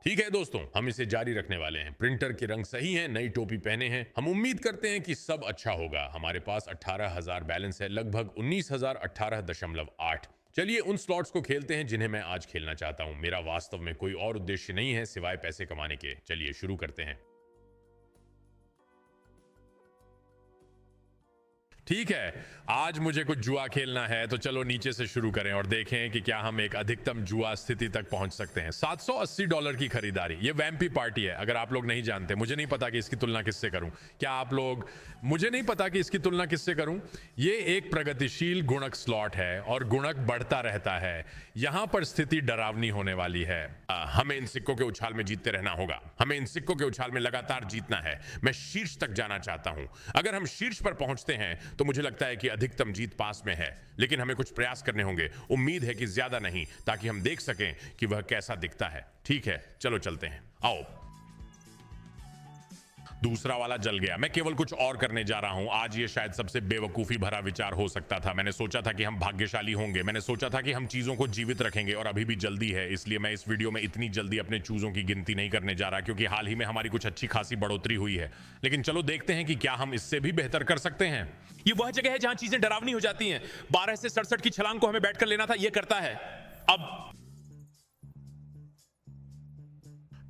ठीक है दोस्तों, हम इसे जारी रखने वाले हैं। प्रिंटर के रंग सही हैं, नई टोपी पहने हैं। हम उम्मीद करते हैं कि सब अच्छा होगा। हमारे पास 18,000 बैलेंस है, लगभग 19,000, 18.8। चलिए उन स्लॉट्स को खेलते हैं जिन्हें मैं आज खेलना चाहता हूं। मेरा वास्तव में कोई और उद्देश्य नहीं है सिवाय पैसे कमाने के। चलिए शुरू करते हैं। ठीक है, आज मुझे कुछ जुआ खेलना है, तो चलो नीचे से शुरू करें और देखें कि क्या हम एक अधिकतम जुआ स्थिति तक पहुंच सकते हैं। $780 की खरीदारी। ये वैम्पी पार्टी है। अगर आप लोग नहीं जानते, मुझे नहीं पता कि इसकी तुलना किससे करूं। क्या आप लोग, मुझे नहीं पता कि इसकी तुलना किससे करूं। ये एक प्रगतिशील गुणक स्लॉट है और गुणक बढ़ता रहता है। यहां पर स्थिति डरावनी होने वाली है। हमें इन सिक्कों के उछाल में जीतते रहना होगा। हमें इन सिक्कों के उछाल में लगातार जीतना है। मैं शीर्ष तक जाना चाहता हूं। अगर हम शीर्ष पर पहुंचते हैं तो मुझे लगता है कि अधिकतम जीत पास में है, लेकिन हमें कुछ प्रयास करने होंगे। उम्मीद है कि ज्यादा नहीं, ताकि हम देख सकें कि वह कैसा दिखता है। ठीक है, चलो चलते हैं। आओ। दूसरा वाला जल गया। मैं केवल कुछ और करने जा रहा हूं। आज ये शायद सबसे बेवकूफी भरा विचार हो सकता था। मैंने सोचा था कि हम भाग्यशाली होंगे। मैंने सोचा था कि हम चीजों को जीवित रखेंगे, और अभी भी जल्दी है। इसलिए मैं इस वीडियो में इतनी जल्दी अपने चूजों की गिनती नहीं करने जा रहा, क्योंकि हाल ही में हमारी कुछ अच्छी खासी बढ़ोतरी हुई है। लेकिन चलो देखते हैं कि क्या हम इससे भी बेहतर कर सकते हैं। ये वह जगह है जहां चीजें डरावनी हो जाती हैं। 12 से 67 की छलांग को हमें बैठकर लेना था, ये करता है। अब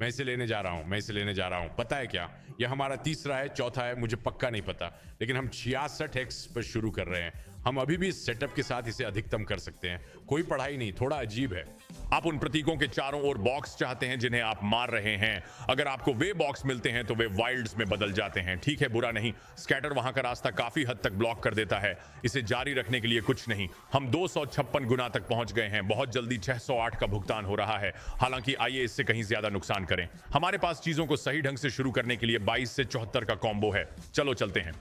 मैं इसे लेने जा रहा हूं। पता है क्या, यह हमारा तीसरा है, चौथा है, मुझे पक्का नहीं पता। लेकिन हम 66x पर शुरू कर रहे हैं। हम अभी भी इस सेटअप के साथ इसे अधिकतम कर सकते हैं। कोई पढ़ाई नहीं, थोड़ा अजीब है। आप उन प्रतीकों के चारों ओर बॉक्स चाहते हैं जिन्हें आप मार रहे हैं। अगर आपको वे बॉक्स मिलते हैं तो वे वाइल्ड्स में बदल जाते हैं। ठीक है, बुरा नहीं। स्कैटर वहां का रास्ता काफी हद तक ब्लॉक कर देता है। इसे जारी रखने के लिए कुछ नहीं। हम 256 गुना तक पहुंच गए हैं। बहुत जल्दी 608 का भुगतान हो रहा है। हालांकि आइए इससे कहीं ज्यादा नुकसान करें। हमारे पास चीजों को सही ढंग से शुरू करने के लिए 22 से 74 का कॉम्बो है। चलो चलते हैं।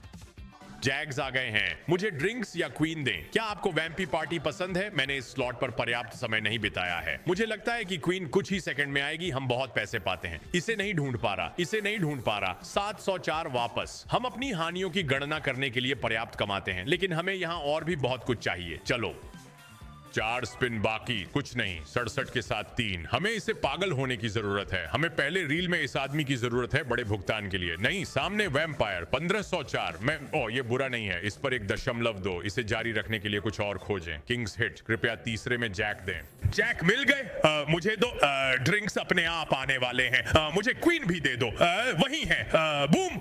जैग्स आ गए हैं। मुझे ड्रिंक्स या क्वीन दें। क्या आपको वैम्पी पार्टी पसंद है? मैंने इस स्लॉट पर पर्याप्त समय नहीं बिताया है। मुझे लगता है कि क्वीन कुछ ही सेकंड में आएगी। हम बहुत पैसे पाते हैं। इसे नहीं ढूंढ पा रहा। 704 वापस। हम अपनी हानियों की गणना करने के लिए पर्याप्त कमाते हैं, लेकिन हमें यहाँ और भी बहुत कुछ चाहिए। चलो, 4 स्पिन बाकी। कुछ नहीं, 67 के साथ 3। हमें इसे पागल होने की जरूरत है। हमें पहले रील में इस आदमी की जरूरत है बड़े भुगतान के लिए। नहीं, सामने वैम्पायर। 1504। ये बुरा नहीं है। इस पर 1.2। इसे जारी रखने के लिए कुछ और खोजें। Kings hit. कृपया तीसरे में जैक दें। जैक मिल गए। मुझे दो। ड्रिंक्स अपने आप आने वाले हैं। मुझे क्वीन भी दे दो। वही है। बूम।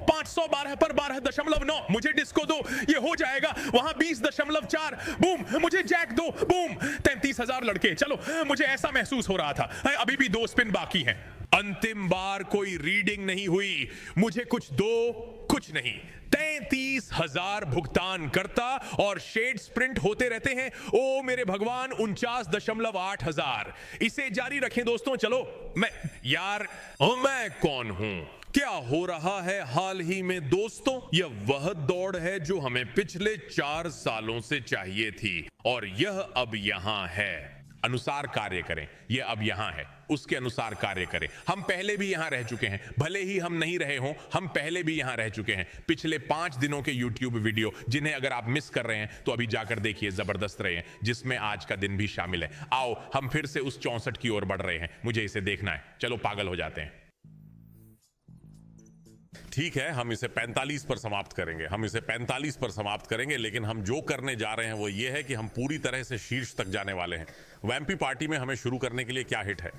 512 पर 12.9। मुझे डिस्को दो, ये हो जाएगा। वहां 20.4। बूम। मुझे जैक दो। बूम। 33,000 लड़के। चलो, मुझे ऐसा महसूस हो रहा था। अभी भी 2 स्पिन बाकी हैं। अंतिम बार कोई रीडिंग नहीं हुई। मुझे कुछ दो। कुछ नहीं। 33,000 भुगतान करता और शेड स्प्रिंट होते रहते हैं। ओ मेरे भगवान, 49.8 हजार। इसे जारी रखें दोस्तों। चलो, मैं कौन हूं? क्या हो रहा है हाल ही में दोस्तों? यह वह दौड़ है जो हमें पिछले 4 सालों से चाहिए थी, और यह अब यहां है। अनुसार कार्य करें। यह अब यहां है, उसके अनुसार कार्य करें। हम पहले भी यहां रह चुके हैं। भले ही हम नहीं रहे हों, हम पहले भी यहां रह चुके हैं। पिछले 5 दिनों के YouTube वीडियो, जिन्हें अगर आप मिस कर रहे हैं तो अभी जाकर देखिए, जबरदस्त रहे हैं, जिसमें आज का दिन भी शामिल है। आओ, हम फिर से उस 64 की ओर बढ़ रहे हैं। मुझे इसे देखना है। चलो पागल हो जाते हैं। ठीक है, हम इसे 45 पर समाप्त करेंगे। लेकिन हम जो करने जा रहे हैं वो ये है कि हम पूरी तरह से शीर्ष तक जाने वाले हैं। वैम्पी पार्टी में हमें शुरू करने के लिए क्या हिट है?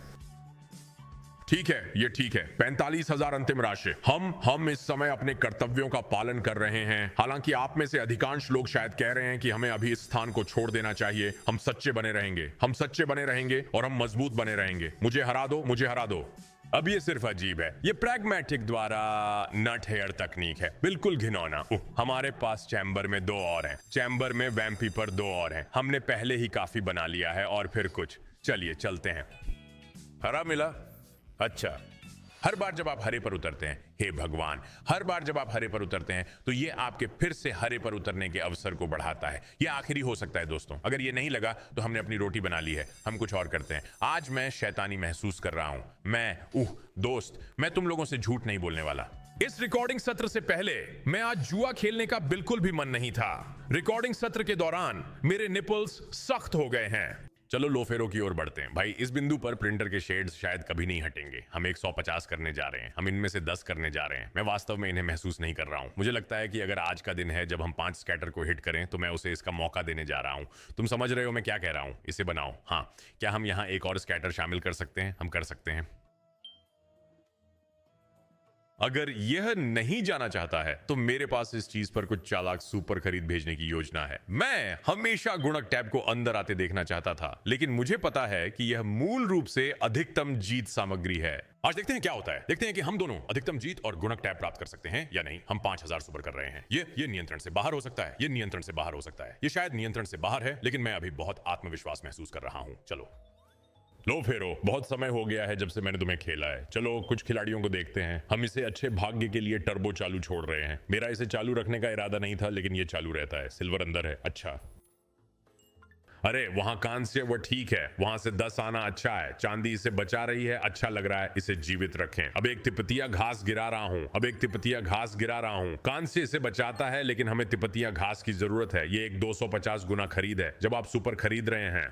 ठीक है, ये ठीक है। 45,000 अंतिम राशि। हम इस समय अपने कर्तव्यों का पालन कर रहे हैं। हालांकि आप में से अधिकांश लोग शायद कह रहे हैं कि हमें अभी इस स्थान को छोड़ देना चाहिए। हम सच्चे बने रहेंगे और हम मजबूत बने रहेंगे। मुझे हरा दो। अब ये सिर्फ अजीब है। ये प्रैग्मेटिक द्वारा नट हेयर तकनीक है। बिल्कुल घिनौना। हमारे पास चैम्बर में 2 और हैं। चैम्बर में वैम्पी पर 2 और हैं। हमने पहले ही काफी बना लिया है, और फिर कुछ। चलिए चलते हैं। हरा मिला। अच्छा, हर बार जब आप हरे पर उतरते हैं, हे भगवान, हर बार जब आप हरे पर उतरते हैं तो ये आपके फिर से हरे पर उतरने के अवसर को बढ़ाता है। ये आखिरी हो सकता है दोस्तों। अगर ये नहीं लगा तो हमने अपनी रोटी बना ली है। हम कुछ और करते हैं। आज मैं शैतानी महसूस कर रहा हूं। दोस्त, मैं तुम लोगों से झूठ नहीं बोलने वाला। इस रिकॉर्डिंग सत्र से पहले मैं आज जुआ खेलने का बिल्कुल भी मन नहीं था। रिकॉर्डिंग सत्र के दौरान मेरे निपल्स सख्त हो गए हैं। चलो लो फेरो की ओर बढ़ते हैं भाई। इस बिंदु पर प्रिंटर के शेड्स शायद कभी नहीं हटेंगे। हम 150 करने जा रहे हैं, हम इनमें से 10 करने जा रहे हैं। मैं वास्तव में इन्हें महसूस नहीं कर रहा हूं। मुझे लगता है कि अगर आज का दिन है जब हम 5 स्कैटर को हिट करें तो मैं उसे इसका मौका देने जा रहा हूं। तुम समझ रहे हो मैं क्या कह रहा हूं? इसे बनाओ। हाँ, क्या हम यहाँ एक और स्कैटर शामिल कर सकते हैं? हम कर सकते हैं। अगर यह नहीं जाना चाहता है तो मेरे पास इस चीज पर कुछ चालाक सुपर खरीद भेजने की योजना है। मैं हमेशा गुणक टैब को अंदर आते देखना चाहता था, लेकिन मुझे पता है कि यह मूल रूप से अधिकतम जीत सामग्री है। आज देखते हैं क्या होता है। देखते हैं कि हम दोनों अधिकतम जीत और गुणक टैब प्राप्त कर सकते हैं या नहीं। हम 5000 सुपर कर रहे हैं। ये नियंत्रण से बाहर हो सकता है, ये नियंत्रण से बाहर हो सकता है, ये शायद नियंत्रण से बाहर है, लेकिन मैं अभी बहुत आत्मविश्वास महसूस कर रहा हूं। चलो लो फेरो, बहुत समय हो गया है जब से मैंने तुम्हें खेला है। चलो कुछ खिलाड़ियों को देखते हैं। हम इसे अच्छे भाग्य के लिए टर्बो चालू छोड़ रहे हैं। मेरा इसे चालू रखने का इरादा नहीं था, लेकिन ये चालू रहता है। सिल्वर अंदर है। अच्छा, अरे वहां कांस्य, वो ठीक है। वहां से 10 आना अच्छा है। चांदी इसे बचा रही है, अच्छा लग रहा है। इसे जीवित रखें। अब एक तिपतिया घास गिरा रहा हूं। कांस्य इसे बचाता है, लेकिन हमें तिपतिया घास की जरूरत है। ये एक 250 गुना खरीद है। जब आप सुपर खरीद रहे हैं,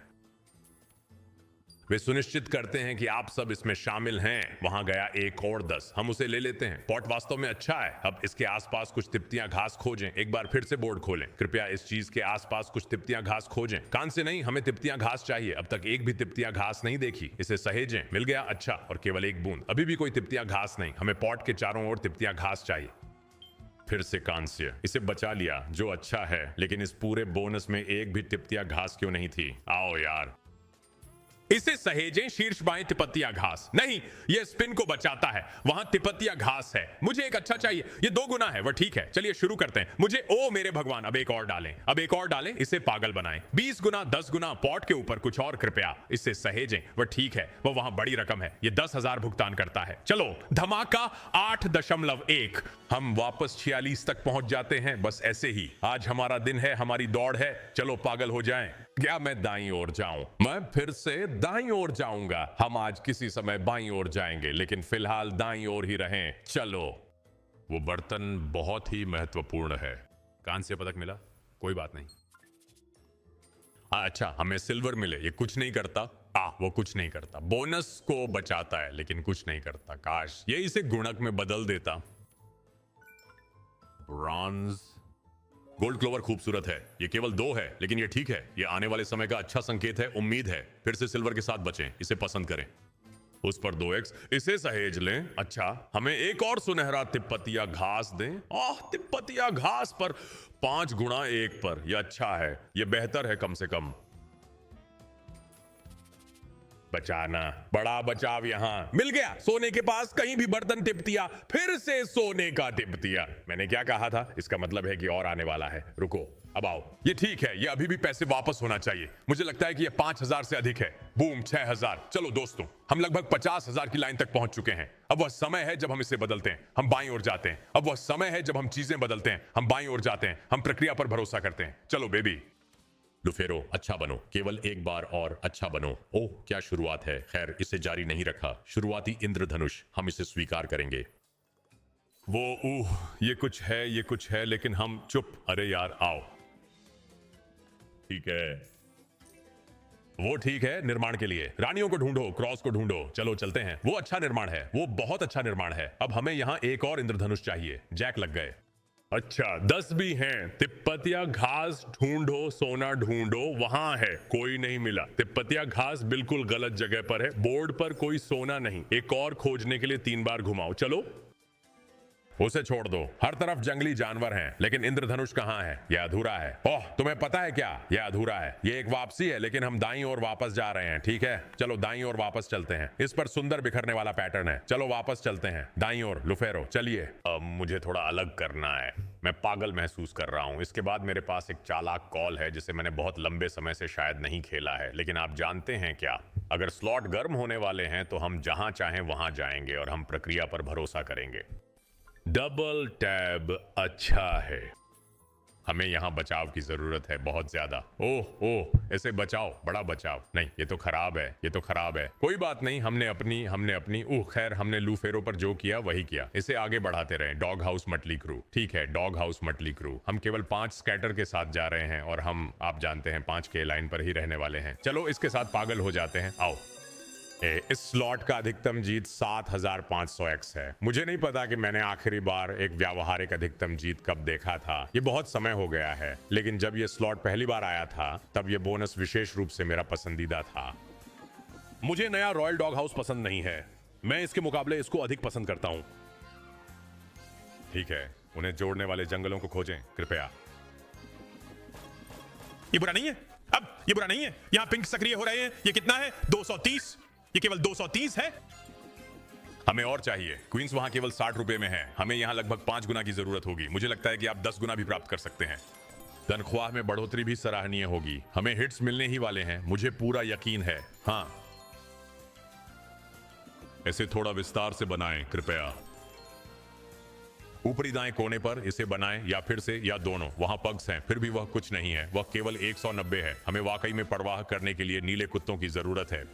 वे सुनिश्चित करते हैं कि आप सब इसमें शामिल हैं। वहां गया एक और 10। हम उसे ले लेते हैं। पॉट वास्तव में अच्छा है। अब इसके आसपास कुछ तिप्तियां घास खोजें। एक बार फिर से बोर्ड खोलें। कृपया इस चीज के आसपास कुछ तिप्तियां घास खोजें। कान से नहीं, हमें तिप्तियां घास चाहिए। अब तक एक भी तिप्तियां घास नहीं देखी। इसे सहेजें। मिल गया, अच्छा। और केवल एक बूंद। अभी भी कोई तिप्तियां घास नहीं। हमें पॉट के चारों ओर तिप्तियां घास चाहिए। फिर से कांस्य, इसे बचा लिया, जो अच्छा है, लेकिन इस पूरे बोनस में एक भी तिप्तिया घास क्यों नहीं थी? आओ यार, इसे सहेजें। शीर्ष बाएं तिपतिया घास नहीं, यह स्पिन को बचाता है। वहां तिपतिया घास है। मुझे एक अच्छा चाहिए। ये 2 गुना है, वह ठीक है। चलिए शुरू करते हैं। मुझे, ओ मेरे भगवान, अब एक और डालें। इसे पागल बनाएं। 20 गुना, 10 गुना। पॉट के ऊपर कुछ और कृपया। इसे सहेजें। वह ठीक है, वह वहां बड़ी रकम है। ये 10,000 भुगतान करता है। चलो धमाका 8.1। हम वापस 46 तक पहुंच जाते हैं। बस ऐसे ही आज हमारा दिन है, हमारी दौड़ है। चलो पागल हो जाएं। क्या मैं दाईं ओर जाऊं? मैं फिर से दाईं ओर जाऊंगा। हम आज किसी समय बाईं ओर जाएंगे, लेकिन फिलहाल दाईं ओर ही रहें। चलो। वो बर्तन बहुत ही महत्वपूर्ण है। कांस्य पदक मिला, कोई बात नहीं। अच्छा, हमें सिल्वर मिले। ये कुछ नहीं करता। वो कुछ नहीं करता। बोनस को बचाता है, लेकिन कुछ नहीं करता। काश ये इसे गुणक में बदल देता। ब्रॉन्ज। गोल्ड क्लोवर खूबसूरत है। ये केवल 2 है, लेकिन ये ठीक है। ये आने वाले समय का अच्छा संकेत है। उम्मीद है। फिर से सिल्वर के साथ बचें। इसे पसंद करें। उस पर 2x। इसे सहेज लें। अच्छा, हमें एक और सुनहरा तिब्बतिया घास दें। तिब्बतिया घास पर 5 गुना 1 पर। यह अच्छा है। यह बेहतर है कम से कम। बचाना, बड़ा बचाव। यहां मिल गया। सोने के पास कहीं भी बर्तन तिब्बतिया। फिर से सोने का तिब्बतिया। मैंने क्या कहा था? इसका मतलब है कि और आने वाला है। रुको, अब आओ। ये ठीक है, ये अभी भी पैसे वापस होना चाहिए। मुझे लगता है कि ये 5000 से अधिक है। बूम, 6000। चलो दोस्तों, हम लगभग 50,000 की लाइन तक पहुंच चुके हैं। अब वह समय है जब हम इसे बदलते हैं। हम बाईं ओर जाते हैं। अब वह समय है जब हम चीजें बदलते हैं। हम बाईं ओर जाते हैं। हम प्रक्रिया पर भरोसा करते हैं। चलो बेबी। लुफेरो, अच्छा बनो। केवल एक बार और अच्छा बनो। ओह क्या शुरुआत है। खैर, इसे जारी नहीं रखा। शुरुआती इंद्रधनुष। हम इसे स्वीकार करेंगे। ये कुछ है, लेकिन हम चुप। अरे यार, आओ। ठीक है, वो ठीक है। निर्माण के लिए रानियों को ढूंढो, क्रॉस को ढूंढो। चलो चलते हैं। वो अच्छा निर्माण है। वो बहुत अच्छा निर्माण है। अब हमें यहां एक और इंद्रधनुष चाहिए। जैक लग गए। अच्छा, 10 भी हैं। तिब्बतिया घास ढूंढो, सोना ढूंढो। वहां है, कोई नहीं मिला। तिब्बतिया घास बिल्कुल गलत जगह पर है। बोर्ड पर कोई सोना नहीं। एक और खोजने के लिए 3 बार घुमाओ। चलो, उसे छोड़ दो। हर तरफ जंगली जानवर हैं, लेकिन इंद्रधनुष कहां है? यह अधूरा है। ओह, तुम्हें पता है क्या? यह अधूरा है। यह एक वापसी है, लेकिन हम दाईं ओर वापस जा रहे हैं। ठीक है, चलो दाईं ओर वापस चलते हैं। इस पर सुंदर बिखरने वाला पैटर्न है। चलो वापस चलते हैं दाईं ओर। लुफेरो, चलिए। मुझे थोड़ा अलग करना है। मैं पागल महसूस कर रहा हूं। इसके बाद मेरे पास एक चालाक कॉल है जिसे मैंने बहुत लंबे समय से शायद नहीं खेला है, लेकिन आप जानते हैं क्या? अगर स्लॉट गर्म होने वाले हैं तो हम जहां चाहें वहां जाएंगे और हम प्रक्रिया पर भरोसा करेंगे। डबल टैब अच्छा है। हमें यहाँ बचाव की जरूरत है बहुत ज्यादा। ओह ओह, ऐसे बचाओ, बड़ा बचाव नहीं, ये तो खराब है, ये तो खराब है। कोई बात नहीं, हमने अपनी खैर हमने लूफेरो पर जो किया वही किया। इसे आगे बढ़ाते रहे। डॉग हाउस मटली क्रू, ठीक है, डॉग हाउस मटली क्रू। हम केवल 5 स्कैटर के साथ जा रहे हैं और हम, आप जानते हैं, 5 के लाइन पर ही रहने वाले हैं। चलो इसके साथ पागल हो जाते हैं, आओ। इस स्लॉट का अधिकतम जीत 7500x है। मुझे नहीं पता कि मैंने आखिरी बार एक व्यावहारिक अधिकतम जीत कब देखा था, ये बहुत समय हो गया है, लेकिन जब ये स्लॉट पहली बार आया था तब ये बोनस विशेष रूप से मेरा पसंदीदा था। मुझे नया रॉयल डॉग हाउस पसंद नहीं है, मैं इसके मुकाबले इसको अधिक पसंद करता हूं। ठीक है, उन्हें जोड़ने वाले जंगलों को खोजें कृपया। ये बुरा नहीं है, अब ये बुरा नहीं है। यहाँ पिंक सक्रिय हो रहे हैं। ये कितना है? 230। ये केवल 230 है। हमें और चाहिए। क्वींस वहां केवल 60 रुपए में है, हमें यहाँ लगभग 5 गुना की जरूरत होगी। मुझे लगता है कि आप 10 गुना भी प्राप्त कर सकते हैं। तनख्वाह में बढ़ोतरी भी सराहनीय होगी। हमें हिट्स मिलने ही वाले हैं, मुझे पूरा यकीन है। हाँ, ऐसे थोड़ा विस्तार से बनाएं कृपया। ऊपरी दाएं कोने पर इसे बनाएं, या फिर से, या दोनों। वहां पग्स हैं, फिर भी वह कुछ नहीं है, वह केवल 190 है। हमें वाकई में परवाह करने के लिए नीले कुत्तों की जरूरत है।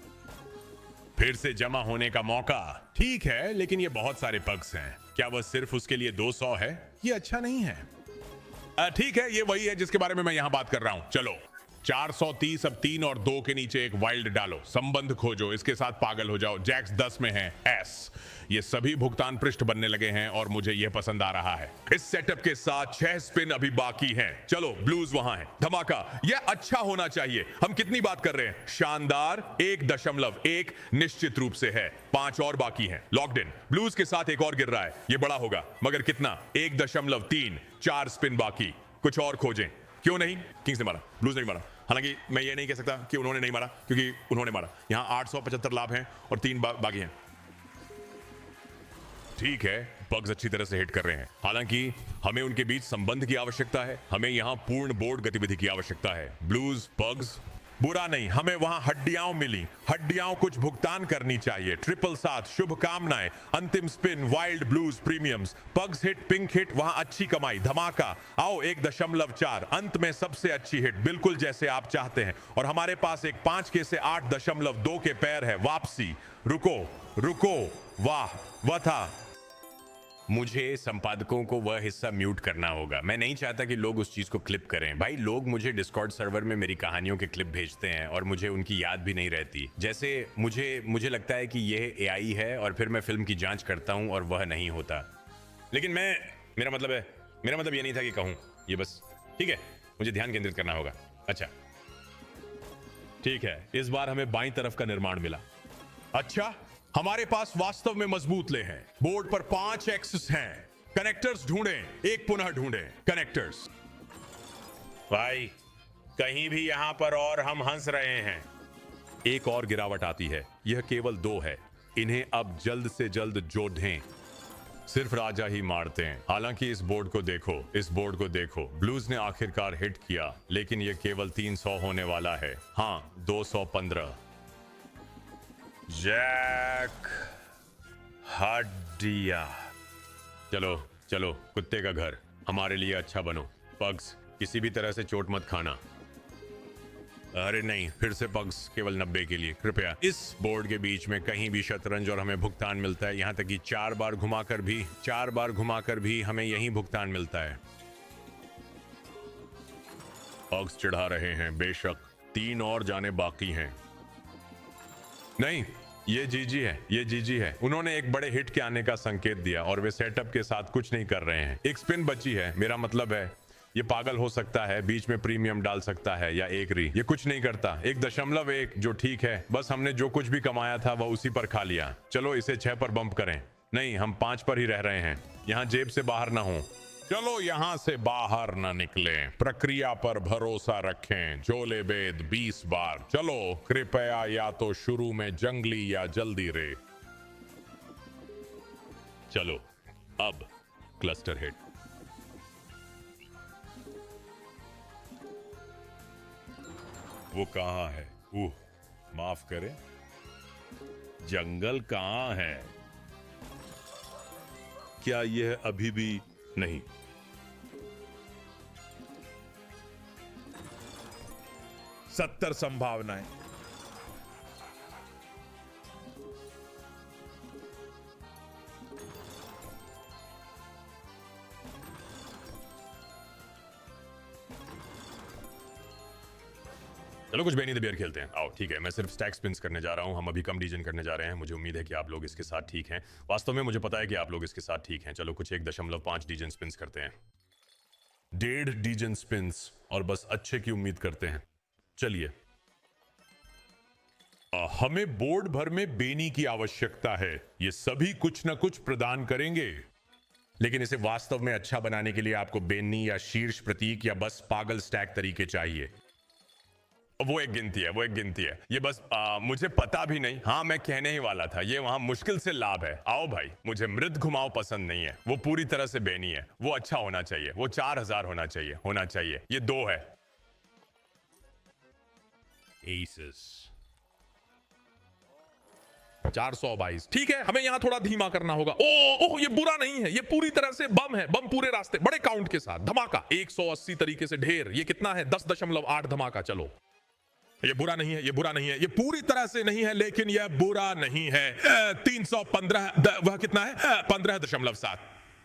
फिर से जमा होने का मौका। ठीक है, लेकिन ये बहुत सारे पग्स हैं। क्या वह सिर्फ उसके लिए 200 है? ये अच्छा नहीं है। ठीक है, ये वही है जिसके बारे में मैं यहां बात कर रहा हूं। चलो 430। अब 3 और 2 के नीचे एक वाइल्ड डालो, संबंध खोजो, इसके साथ पागल हो जाओ। जैक्स 10 में है, एस। ये सभी भुगतान पृष्ठ बनने लगे हैं और मुझे यह पसंद आ रहा है। इस सेटअप के साथ 6 स्पिन अभी बाकी हैं। चलो, ब्लूज वहां है। धमाका, यह अच्छा होना चाहिए। हम कितनी बात कर रहे हैं? शानदार। 1.1 निश्चित रूप से है। 5 और बाकी हैं। Locked in. ब्लूज के साथ एक और गिर रहा है, यह बड़ा होगा, मगर कितना? 1.3। 4 स्पिन बाकी। कुछ और खोजें। क्यों नहीं? किंग्स ने मारा, ब्लूज नहीं मारा। हालांकि मैं ये नहीं कह सकता कि उन्होंने नहीं मारा, क्योंकि उन्होंने मारा। यहां 875 लाभ हैं और 3 बाकी हैं। ठीक है, पग्स अच्छी तरह से हिट कर रहे हैं। हालांकि हमें उनके बीच संबंध की आवश्यकता है। हमें यहां पूर्ण बोर्ड गतिविधि की आवश्यकता है। ब्लूज, पग्स, बुरा नहीं, हमें वहां हड्डियां मिली। हड्डियां कुछ भुगतान करनी चाहिए। 777, शुभकामनाएं। अंतिम spin, wild blues premiums. Pugs hit, pink hit, वहां अच्छी कमाई। धमाका, आओ 1.4। अंत में सबसे अच्छी हिट, बिल्कुल जैसे आप चाहते हैं। और हमारे पास एक 5 के से 8.2 के पैर है। वापसी। रुको रुको, वाह, वह था। मुझे संपादकों को वह हिस्सा म्यूट करना होगा। मैं नहीं चाहता कि लोग उस चीज को क्लिप करें। भाई, लोग मुझे डिस्कॉर्ड सर्वर में मेरी कहानियों के क्लिप भेजते हैं और मुझे उनकी याद भी नहीं रहती। जैसे मुझे लगता है कि यह एआई है और फिर मैं फिल्म की जांच करता हूं और वह नहीं होता। लेकिन मेरा मतलब ये नहीं था कि कहूं ये, बस ठीक है, मुझे ध्यान केंद्रित करना होगा। अच्छा ठीक है, इस बार हमें बाईं तरफ का निर्माण मिला। अच्छा, हमारे पास वास्तव में मजबूत ले हैं। बोर्ड पर 5 एक्सेस हैं। कनेक्टर्स ढूंढें, एक पुनः ढूंढें कनेक्टर्स। भाई, कहीं भी यहां पर और हम हंस रहे हैं। एक और गिरावट आती है। यह केवल 2 है। इन्हें अब जल्द से जल्द जोड़ें। सिर्फ राजा ही मारते हैं। हालांकि इस बोर्ड को देखो। ब्लूज ने आखिरकार हिट किया, लेकिन यह केवल 300 होने वाला है। हाँ, 215। जैक, हड्डिया। चलो, कुत्ते का घर, हमारे लिए अच्छा बनो। पग्स, किसी भी तरह से चोट मत खाना। अरे नहीं, फिर से पग्स, केवल 90 के लिए कृपया। इस बोर्ड के बीच में कहीं भी शतरंज और हमें भुगतान मिलता है। यहां तक कि 4 बार घुमाकर भी हमें यही भुगतान मिलता है। पग्स चढ़ा रहे हैं, बेशक 3 और जाने बाकी हैं। नहीं, ये जीजी है। उन्होंने एक बड़े हिट के आने का संकेत दिया और वे सेटअप के साथ कुछ नहीं कर रहे हैं। एक स्पिन बची है। मेरा मतलब है, ये पागल हो सकता है, बीच में प्रीमियम डाल सकता है, या एक री। ये कुछ नहीं करता। 1.1, जो ठीक है। बस हमने जो कुछ भी कमाया था वह उसी पर खा लिया। चलो इसे 6 पर बंप करें। नहीं, हम 5 पर ही रह रहे हैं। यहाँ जेब से बाहर ना हो। चलो यहां से बाहर ना निकलें। प्रक्रिया पर भरोसा रखें। जोले बेद 20 बार। चलो कृपया, या तो शुरू में जंगली या जल्दी रे। चलो अब क्लस्टर हिट। वो कहां है? माफ करें, जंगल कहां है? क्या यह अभी भी नहीं? 70 संभावनाएं। चलो कुछ बेनी द बियर खेलते हैं। आओ ठीक है, मैं सिर्फ स्टैक स्पिन्स करने जा रहा हूं। हम अभी कम डीजन करने जा रहे हैं। मुझे उम्मीद है कि आप लोग इसके साथ ठीक हैं। वास्तव में मुझे पता है कि आप लोग इसके साथ ठीक हैं। चलो कुछ 1.5 डीजन स्पिन्स करते हैं। 1.5 डीजन स्पिन्स और बस अच्छे की उम्मीद करते हैं। चलिए, हमें बोर्ड भर में बेनी की आवश्यकता है। ये सभी कुछ ना कुछ प्रदान करेंगे, लेकिन इसे वास्तव में अच्छा बनाने के लिए आपको बेनी या शीर्ष प्रतीक या बस पागल स्टैक तरीके चाहिए। वो एक गिनती है, वो एक गिनती है। ये बस मुझे पता भी नहीं। हाँ, मैं कहने ही वाला था, ये वहां मुश्किल से लाभ है। आओ भाई, मुझे मृद घुमाव पसंद नहीं है। वो पूरी तरह से बेनी है। वो अच्छा होना चाहिए। वो 4000 होना चाहिए। ये 2 है। एसेस 422। ठीक है, हमें यहां थोड़ा धीमा करना होगा। ओह, ये बुरा नहीं है। ये पूरी तरह से बम है। बम पूरे रास्ते, बड़े काउंट के साथ धमाका। 180 तरीके से ढेर। ये कितना है? 10.8 धमाका। चलो, ये बुरा नहीं है, ये बुरा नहीं है। ये पूरी तरह से नहीं है, लेकिन यह बुरा नहीं है। 315, वह कितना है? 15.7।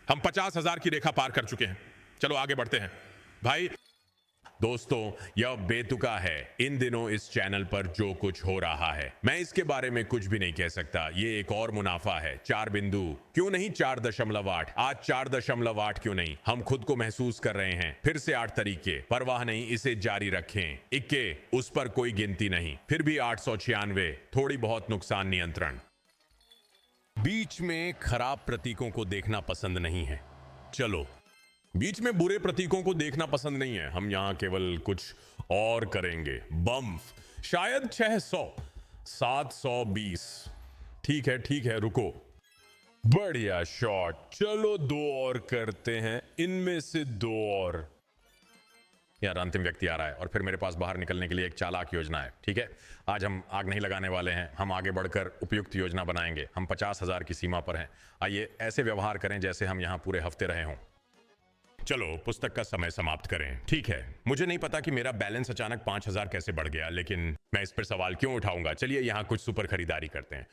हम 50,000 की रेखा पार कर चुके हैं। चलो आगे बढ़ते हैं भाई। दोस्तों, यह बेतुका है। इन दिनों इस चैनल पर जो कुछ हो रहा है, मैं इसके बारे में कुछ भी नहीं कह सकता। ये एक और मुनाफा है। 4 बिंदु क्यों नहीं? 4.8। आज 4.8 क्यों नहीं? हम खुद को महसूस कर रहे हैं। फिर से 8 तरीके। परवाह नहीं, इसे जारी रखें। इक्के, उस पर कोई गिनती नहीं। फिर भी 896। थोड़ी बहुत नुकसान नियंत्रण। बीच में खराब प्रतीकों को देखना पसंद नहीं है। चलो, बीच में बुरे प्रतीकों को देखना पसंद नहीं है। हम यहां केवल कुछ और करेंगे। बम शायद 600, 720। ठीक है, रुको। बढ़िया शॉट। चलो 2 और करते हैं। इनमें से 2 और। यार, अंतिम व्यक्ति आ रहा है और फिर मेरे पास बाहर निकलने के लिए एक चालाक योजना है। ठीक है, आज हम आग नहीं लगाने वाले हैं। हम आगे बढ़कर उपयुक्त योजना बनाएंगे। हम 50,000 की सीमा पर हैं। आइए ऐसे व्यवहार करें जैसे हम यहां पूरे हफ्ते रहे हों। चलो पुस्तक का समय समाप्त करें। ठीक है, मुझे नहीं पता कि मेरा बैलेंस अचानक 5,000 कैसे बढ़ गया, लेकिन मैं इस पर सवाल क्यों उठाऊंगा। चलिए यहां कुछ सुपर खरीदारी करते हैं।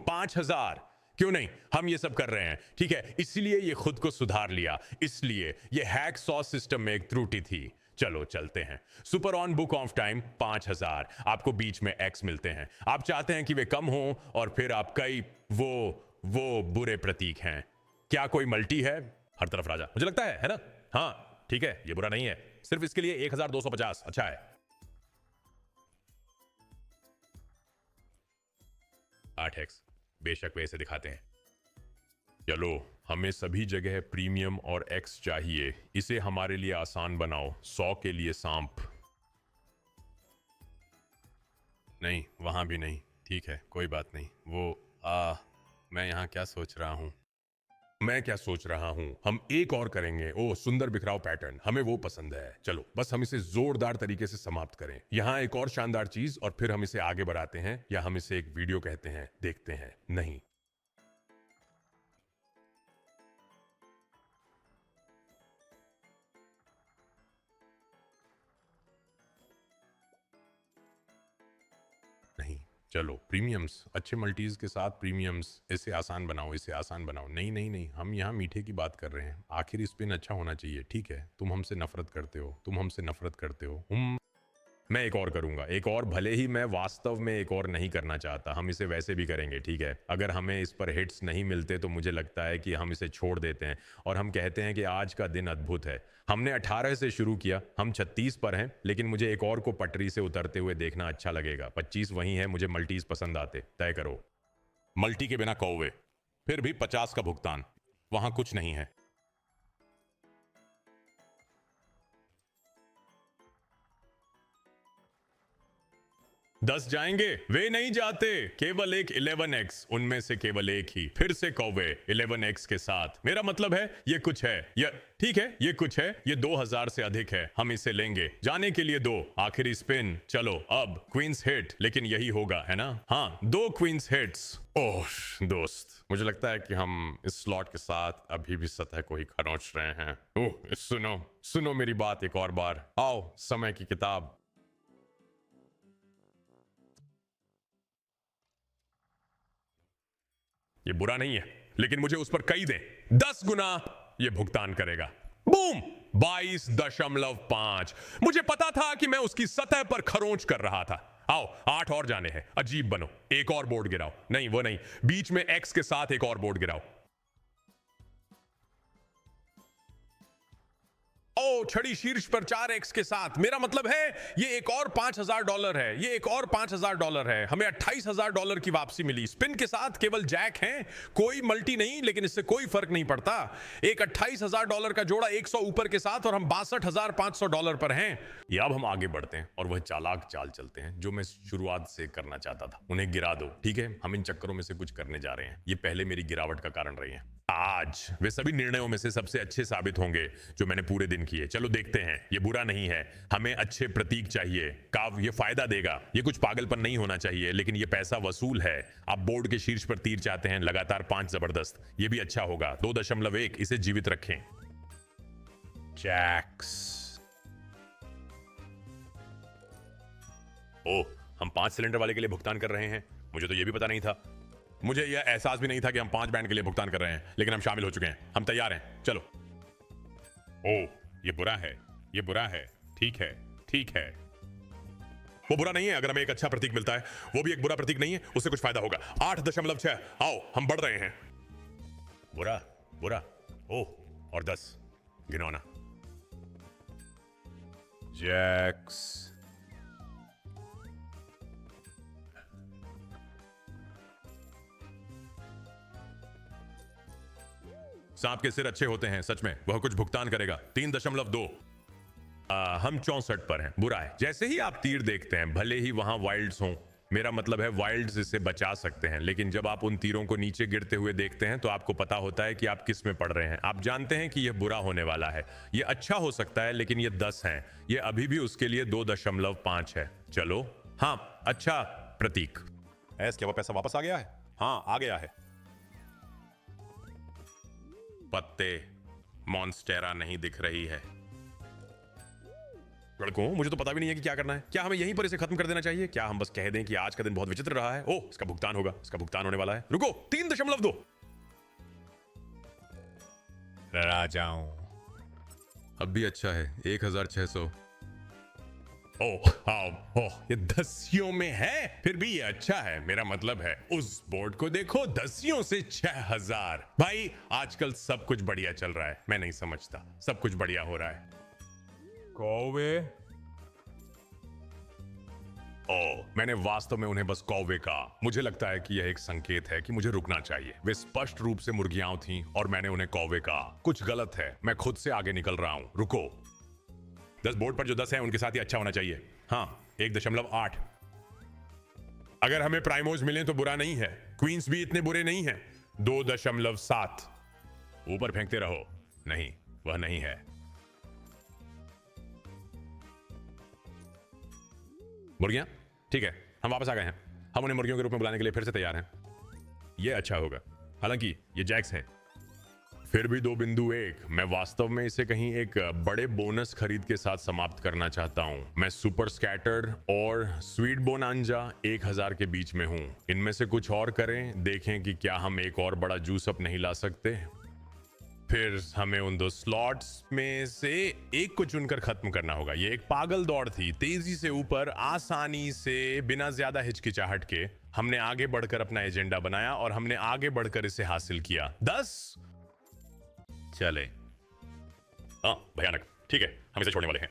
5,000 क्यों नहीं? हम ये सब कर रहे हैं। ठीक है, इसलिए ये खुद को सुधार लिया। इसलिए ये हैक सॉस सिस्टम में एक त्रुटि थी। चलो चलते हैं। Super on book of time 5,000। आपको बीच में एक्स मिलते हैं। आप चाहते हैं कि वे कम हो और फिर आप कई वो बुरे प्रतीक हैं। क्या कोई मल्टी है? हर तरफ राजा, मुझे लगता है ना? हाँ ठीक है, ये बुरा नहीं है। सिर्फ इसके लिए 1250 अच्छा है। 8x। बेशक वे इसे दिखाते हैं। चलो, हमें सभी जगह प्रीमियम और एक्स चाहिए। इसे हमारे लिए आसान बनाओ। 100 के लिए सांप। नहीं, वहां भी नहीं। ठीक है, कोई बात नहीं। मैं यहां क्या सोच रहा हूं? मैं क्या सोच रहा हूं? हम एक और करेंगे। ओह, सुंदर बिखराव पैटर्न, हमें वो पसंद है। चलो बस हम इसे जोरदार तरीके से समाप्त करें। यहां एक और शानदार चीज और फिर हम इसे आगे बढ़ाते हैं, या हम इसे एक वीडियो कहते हैं। देखते हैं। नहीं, नहीं, चलो प्रीमियम्स, अच्छे मल्टीज के साथ प्रीमियम्स। इसे आसान बनाओ, इसे आसान बनाओ। नहीं नहीं नहीं, हम यहाँ मीठे की बात कर रहे हैं। आखिर स्पिन अच्छा होना चाहिए। ठीक है, तुम हमसे नफरत करते हो, तुम हमसे नफरत करते हो। मैं एक और करूंगा, एक और। भले ही मैं वास्तव में एक और नहीं करना चाहता। हम इसे वैसे भी करेंगे। ठीक है, अगर हमें इस पर हिट्स नहीं मिलते तो मुझे लगता है कि हम इसे छोड़ देते हैं और हम कहते हैं कि आज का दिन अद्भुत है। हमने 18 से शुरू किया, हम 36 पर हैं, लेकिन मुझे एक और को पटरी से उतरते हुए देखना अच्छा लगेगा। 25 वही है। मुझे मल्टीज पसंद आते। तय करो। मल्टी के बिना कौवे। फिर भी 50 का भुगतान। वहां कुछ नहीं है। 10 जाएंगे? वे नहीं जाते। केवल एक 11x, उनमें से केवल एक ही। फिर से कौवे 11x के साथ। मेरा मतलब है ये कुछ है। यह ठीक है, ये कुछ है। ये 2000 से अधिक है। हम इसे लेंगे। जाने के लिए 2। आखिरी स्पिन। चलो अब क्वींस हिट, लेकिन यही होगा, है ना? हाँ, 2 क्वींस हिट्स। ओह दोस्त, मुझे लगता है कि हम इस स्लॉट के साथ अभी भी सतह को ही खरोंच रहे हैं। ओह, सुनो मेरी बात एक और बार। आओ, समय की किताब। ये बुरा नहीं है, लेकिन मुझे उस पर कई दें, 10 गुना ये भुगतान करेगा। बूम, 22.5। मुझे पता था कि मैं उसकी सतह पर खरोंच कर रहा था। आओ 8 और जाने हैं। अजीब बनो, एक और बोर्ड गिराओ। नहीं वो नहीं, बीच में एक्स के साथ एक और बोर्ड गिराओ। ओ, छड़ी शीर्ष पर 4x के साथ। मेरा मतलब है ये एक और $5,000 है, ये एक और $5,000 है। हमें $28,000 की वापसी मिली। स्पिन के साथ केवल जैक हैं, कोई मल्टी नहीं, लेकिन इससे कोई फर्क नहीं पड़ता। एक $28,000 का जोड़ा 100 ऊपर के साथ और हम $62,500 पर हैं। ये अब हम आगे बढ़ते हैं और वह चालाक चाल चलते हैं जो मैं शुरुआत से करना चाहता था। उन्हें गिरा दो, ठीक है? हम इन चक्करों में से कुछ करने जा रहे हैं। ये पहले मेरी गिरावट का कारण रही है। आज वे सभी निर्णयों में से सबसे अच्छे साबित होंगे जो मैंने पूरे दिन किए। चलो देखते हैं। ये बुरा नहीं है, हमें अच्छे प्रतीक चाहिए। काव ये फायदा देगा। ये कुछ पागलपन नहीं होना चाहिए, लेकिन ये पैसा वसूल है। आप बोर्ड के शीर्ष पर तीर चाहते हैं, लगातार 5 जबरदस्त। ये भी अच्छा होगा। 2.1, इसे जीवित रखें। जैक्स। ओह, हम 5 सिलेंडर वाले के लिए भुगतान कर रहे हैं। मुझे तो यह भी पता नहीं था। मुझे यह एहसास भी नहीं था कि हम 5 बैंड के लिए भुगतान कर रहे हैं, लेकिन हम शामिल हो चुके हैं। हम तैयार हैं, चलो। ओह, ये बुरा है, ये बुरा है। ठीक है, ठीक है। वो बुरा नहीं है अगर हमें एक अच्छा प्रतीक मिलता है। वो भी एक बुरा प्रतीक नहीं है, उससे कुछ फायदा होगा। 8.6। आओ, हम बढ़ रहे हैं। बुरा, बुरा। ओह, और 10 घिनौना। जैक्स। सांप के सिर अच्छे होते हैं, सच में। वह कुछ भुगतान करेगा। 3.2। हम 64 पर हैं। बुरा है। जैसे ही आप तीर देखते हैं, भले ही वहां वाइल्ड्स हों, मेरा मतलब है वाइल्ड्स इसे बचा सकते हैं, लेकिन जब आप उन तीरों को नीचे गिरते हुए देखते हैं तो आपको पता होता है कि आप किस में पड़ रहे हैं। आप जानते हैं कि यह बुरा होने वाला है। यह अच्छा हो सकता है, लेकिन यह 10 है। यह अभी भी उसके लिए 2.5 है। चलो, हाँ, अच्छा प्रतीक। क्या वह पैसा वापस आ गया है? हाँ, आ गया है। पत्ते, मॉन्स्टेरा नहीं दिख रही है। लड़कों, मुझे तो पता भी नहीं है कि क्या करना है। क्या हमें यहीं पर इसे खत्म कर देना चाहिए? क्या हम बस कह दें कि आज का दिन बहुत विचित्र रहा है? ओह, इसका भुगतान होगा, इसका भुगतान होने वाला है। रुको, 3.2। डरा जाऊं। अब भी अच्छा है, 1,600। ओह, ओह, ये 10 में है, फिर भी ये अच्छा है। मेरा मतलब है उस बोर्ड को देखो, 10 से 6,000। भाई, आजकल सब कुछ बढ़िया चल रहा है। मैं नहीं समझता, सब कुछ बढ़िया हो रहा है। कौवे। ओह, मैंने वास्तव में उन्हें बस कौवे कहा। मुझे लगता है कि यह एक संकेत है कि मुझे रुकना चाहिए। वे स्पष्ट रूप से मुर्गियां थीं और मैंने उन्हें कौवे कहा। कुछ गलत है, मैं खुद से आगे निकल रहा हूं। रुको, 10 बोर्ड पर जो 10 है उनके साथ ही अच्छा होना चाहिए। हाँ, 1.8। अगर हमें प्राइमोज मिले तो बुरा नहीं है। क्वींस भी इतने बुरे नहीं हैं। 2.7। ऊपर फेंकते रहो। नहीं, वह नहीं है। मुर्गियां, ठीक है, हम वापस आ गए हैं। हम उन्हें मुर्गियों के रूप में बुलाने के लिए फिर से तैयार हैं। यह अच्छा होगा, हालांकि ये जैक्स है। फिर भी 2.1। मैं वास्तव में इसे कहीं एक बड़े बोनस खरीद के साथ समाप्त करना चाहता हूं। मैं सुपर स्कैटर और स्वीट बोनांजा 1,000 के बीच में हूं। इनमें से कुछ और करें, देखें कि क्या हम एक और बड़ा जूस अप नहीं ला सकते। फिर हमें उन 2 स्लॉट्स में से एक को चुनकर खत्म करना होगा। ये एक पागल दौड़ थी, तेजी से ऊपर, आसानी से, बिना ज्यादा हिचकिचाहट के। हमने आगे बढ़कर अपना एजेंडा बनाया और हमने आगे बढ़कर इसे हासिल किया। 10 चले। हाँ, भयानक। ठीक है, हम इसे छोड़ने वाले हैं।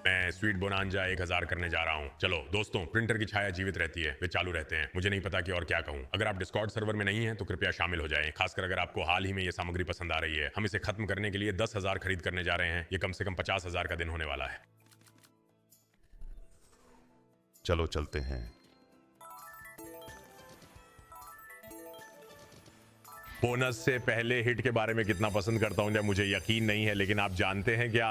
मैं स्वीट बोनांजा 1,000 करने जा रहा हूं। चलो दोस्तों, प्रिंटर की छाया जीवित रहती है, वे चालू रहते हैं। मुझे नहीं पता कि और क्या कहूं। अगर आप डिस्कॉर्ड सर्वर में नहीं हैं तो कृपया शामिल हो जाएं, खासकर अगर आपको हाल ही में यह सामग्री पसंद आ रही है। हम इसे खत्म करने के लिए 10,000 खरीद करने जा रहे हैं। यह कम से कम 50,000 का दिन होने वाला है। चलो चलते हैं। बोनस से पहले हिट के बारे में कितना पसंद करता हूं जब मुझे यकीन नहीं है, लेकिन आप जानते हैं क्या,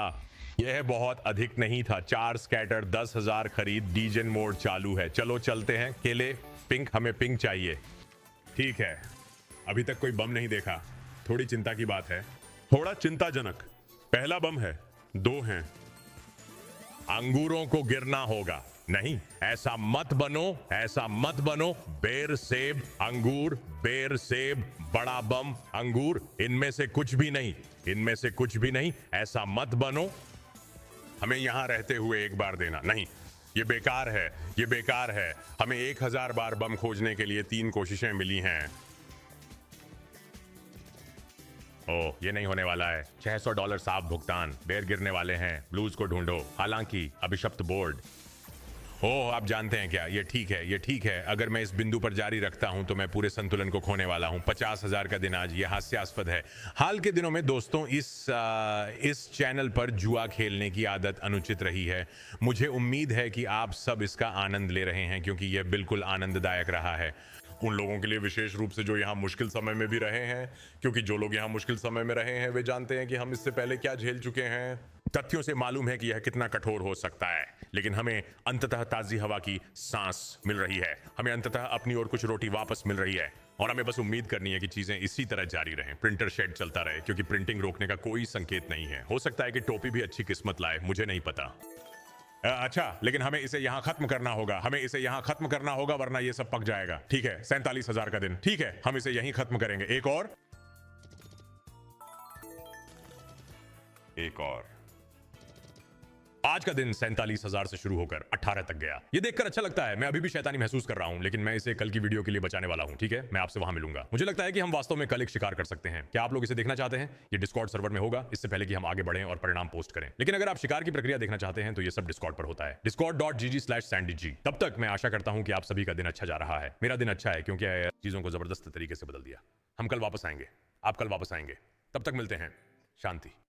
यह बहुत अधिक नहीं था। 4 स्कैटर, 10,000 खरीद, डीजन मोड चालू है। चलो चलते हैं। केले, पिंक, हमें पिंक चाहिए। ठीक है, अभी तक कोई बम नहीं देखा। थोड़ी चिंता की बात है, थोड़ा चिंताजनक। पहला बम है, 2 हैं। अंगूरों को गिरना होगा। नहीं, ऐसा मत बनो, ऐसा मत बनो। बेर सेब अंगूर, बेर सेब बड़ा बम अंगूर, इनमें से कुछ भी नहीं, इनमें से कुछ भी नहीं। ऐसा मत बनो। हमें यहां रहते हुए एक बार देना नहीं, ये बेकार है, ये बेकार है। हमें 1000 बार बम खोजने के लिए 3 कोशिशें मिली हैं। ओह, ये नहीं होने वाला है। $600 साफ भुगतान, बेर गिरने वाले हैं, ब्लूज को ढूंढो। हालांकि अभिशप्त बोर्ड। ओह, आप जानते हैं क्या, ये ठीक है, ये ठीक है। अगर मैं इस बिंदु पर जारी रखता हूं तो मैं पूरे संतुलन को खोने वाला हूं। 50,000 का दिन आज, ये हास्यास्पद है। हाल के दिनों में दोस्तों इस चैनल पर जुआ खेलने की आदत अनुचित रही है। मुझे उम्मीद है कि आप सब इसका आनंद ले रहे हैं, क्योंकि यह बिल्कुल आनंददायक रहा है उन लोगों के लिए, विशेष रूप से जो यहाँ मुश्किल समय में भी रहे हैं। क्योंकि जो लोग यहाँ मुश्किल समय में रहे हैं वे जानते हैं कि हम इससे पहले क्या झेल चुके हैं। तथ्यों से मालूम है कि यह कितना कठोर हो सकता है, लेकिन हमें अंततः ताजी हवा की सांस मिल रही है। हमें अंततः अपनी ओर कुछ रोटी वापस मिल रही है, और हमें बस उम्मीद करनी है कि चीजें इसी तरह जारी रहें। प्रिंटर शेड चलता रहे, क्योंकि प्रिंटिंग रोकने का कोई संकेत नहीं है। हो सकता है कि टोपी भी अच्छी किस्मत लाए, मुझे नहीं पता। अच्छा, लेकिन हमें इसे यहां खत्म करना होगा, हमें इसे यहां खत्म करना होगा, वरना ये सब पक जाएगा। ठीक है, 47,000 का दिन, ठीक है, हम इसे यहीं खत्म करेंगे। एक और। आज का दिन 47,000 से शुरू होकर 18 तक गया। ये देखकर अच्छा लगता है। मैं अभी भी शैतानी महसूस कर रहा हूं, लेकिन मैं इसे कल की वीडियो के लिए बचाने वाला हूं। ठीक है, मैं आपसे वहां मिलूंगा। मुझे लगता है कि हम वास्तव में कल एक शिकार कर सकते हैं। क्या आप लोग इसे देखना चाहते हैं? ये डिस्कॉर्ड सर्वर में होगा, इससे पहले कि हम आगे बढ़ें और परिणाम पोस्ट करें। लेकिन अगर आप शिकार की प्रक्रिया देखना चाहते हैं तो ये सब डिस्कॉर्ड पर होता है, discord.gg/sandyg। तब तक मैं आशा करता हूं कि आप सभी का दिन अच्छा जा रहा है। मेरा दिन अच्छा है, क्योंकि चीजों को जबरदस्त तरीके से बदल दिया। हम कल वापस आएंगे, आप कल वापस आएंगे। तब तक मिलते हैं। शांति।